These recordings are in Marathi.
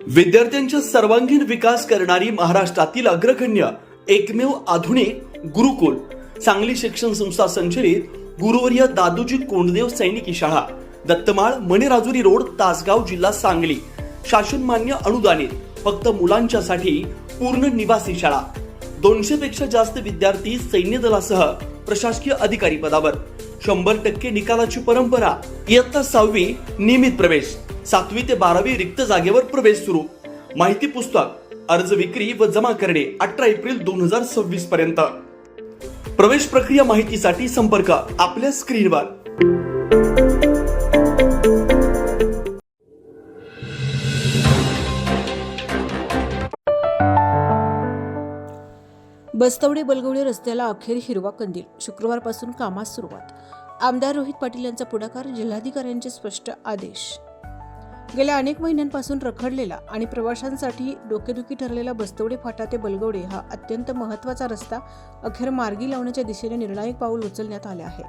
विद्यार्थ्यांचा सर्वांगीण विकास करणारी महाराष्ट्रातील अग्रगण्य एकमेव आधुनिक गुरुकुल सांगली शिक्षण संस्था संचलित गुरुवर्य दादोजी कोंडदेव सैनिकी शाळा, दत्तमाळ, मणेराजुरी रोड, तासगाव, जिल्हा सांगली. शासनमान्य अनुदानित, फक्त मुलांच्यासाठी पूर्ण निवासी शाळा. 200 पेक्षा जास्त विद्यार्थी सैन्य दलासह प्रशासकीय अधिकारी पदावर. 100% निकालाची परंपरा. इयत्ता 6वी नियमित प्रवेश. 7वी ते 12वी रिक्त जागेवर प्रवेश सुरू. माहिती पुस्तक, अर्ज विक्री व जमा करणे 18 एप्रिल 2026 पर्यंत. प्रवेश प्रक्रिया माहितीसाठी संपर्क आपल्या स्क्रीनवर. बस्तवडे बलगवडे रस्त्याला अखेर हिरवा कंदील. शुक्रवारपासून कामास सुरुवात. आमदार रोहित पाटील यांचा पुढाकार, जिल्हाधिकाऱ्यांचे स्पष्ट आदेश. गेल्या अनेक महिन्यांपासून रखडलेला आणि प्रवाशांसाठी डोकेदुखी ठरलेला बस्तवडे फाटा ते बलगवडे हा अत्यंत महत्त्वाचा रस्ता अखेर मार्गी लावण्याच्या दिशेने निर्णायक पाऊल उचलण्यात आले आहे.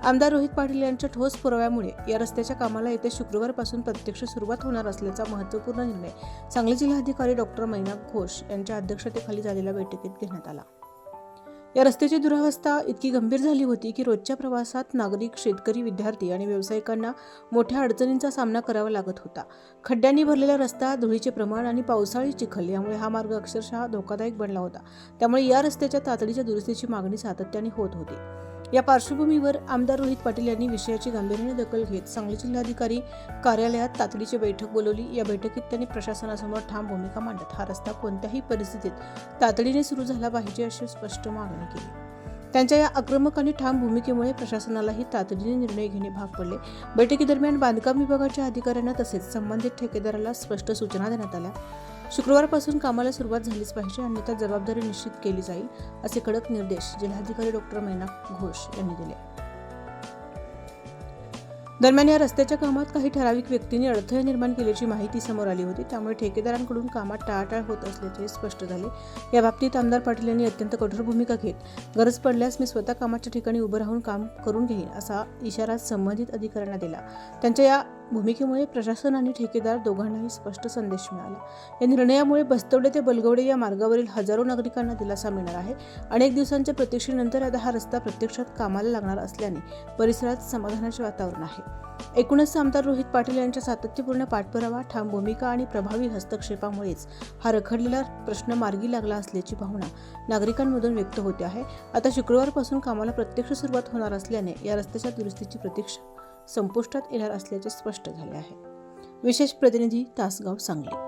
आमदार रोहित पाटील यांच्या ठोस पुराव्यामुळे या रस्त्याच्या कामाला येत्या शुक्रवारपासून प्रत्यक्ष सुरुवात होणार असल्याचा महत्त्वपूर्ण निर्णय सांगली जिल्हाधिकारी डॉक्टर मैनाक घोष यांच्या अध्यक्षतेखाली झालेल्या बैठकीत घेण्यात आला. या रस्त्याची दुरावस्था इतकी गंभीर झाली होती की रोजच्या प्रवासात नागरिक, शेतकरी, विद्यार्थी आणि व्यावसायिकांना मोठ्या अडचणींचा सामना करावा लागत होता. खड्ड्यांनी भरलेला रस्ता, धुळीचे प्रमाण आणि पावसाळी चिखल यामुळे हा मार्ग अक्षरशः धोकादायक बनला होता. त्यामुळे या रस्त्याच्या तातडीच्या दुरुस्तीची मागणी सातत्याने होत होती. या पार्श्वभूमीवर आमदार रोहित पाटील यांनी विषयाची गांभीर्याने दखल घेत सांगली जिल्हाधिकारी कार्यालयात तातडीची बैठक बोलवली. या बैठकीत त्यांनी प्रशासनासमोर ठाम भूमिका मांडत हा रस्ता कोणत्याही परिस्थितीत तातडीने सुरू झाला पाहिजे अशी स्पष्ट मागणी केली. त्यांच्या या आक्रमक आणि ठाम भूमिकेमुळे प्रशासनालाही तातडीने निर्णय घेणे भाग पडले. बैठकीदरम्यान बांधकाम विभागाच्या अधिकाऱ्यांना तसेच संबंधित ठेकेदाराला स्पष्ट सूचना देण्यात आल्या. शुक्रवारपासून कामाला सुरुवात झालीच पाहिजे, अन्यथा जबाबदारी निश्चित केली जाईल असे कडक निर्देश जिल्हाधिकारी डॉक्टर मैनाक घोष यांनी दिले. दरम्यान या रस्त्याच्या कामात काही ठराविक व्यक्तींनी अडथळे निर्माण केल्याची माहिती समोर आली होती. त्यामुळे ठेकेदारांकडून कामात टाळाटाळ होत असल्याचे स्पष्ट झाले. या बाबतीत आमदार पाटील यांनी अत्यंत कठोर भूमिका घेत गरज पडल्यास मी स्वतः कामाच्या ठिकाणी उभं राहून काम करून घेईन असा इशारा संबंधित अधिकाऱ्यांना दिला. त्यांच्या या भूमिकेमुळे प्रशासन आणि ठेकेदार दोघांनाही स्पष्ट संदेश मिळाला. या निर्णयामुळे बस्तवडे ते बलगवडे या मार्गावरील हजारो नागरिकांना दिलासा मिळणार आहे. अनेक दिवसांच्या प्रतीक्षेनंतर आता हा रस्ता प्रत्यक्षात कामाला लागणार असल्याने परिसरात समाधानाचे वातावरण आहे. एकूणच आमदार रोहित पाटील यांच्या सातत्यपूर्ण पाठपुरावा, ठाम भूमिका आणि प्रभावी हस्तक्षेपामुळेच हा रखडलेला प्रश्न मार्गी लागला असल्याची भावना नागरिकांमधून व्यक्त होते आहे. आता शुक्रवारपासून कामाला प्रत्यक्ष सुरुवात होणार असल्याने या रस्त्याच्या दुरुस्तीची प्रतीक्षा संपुष्टात येणार असल्याचे स्पष्ट झाले आहे. विशेष प्रतिनिधी, तासगाव, सांगली.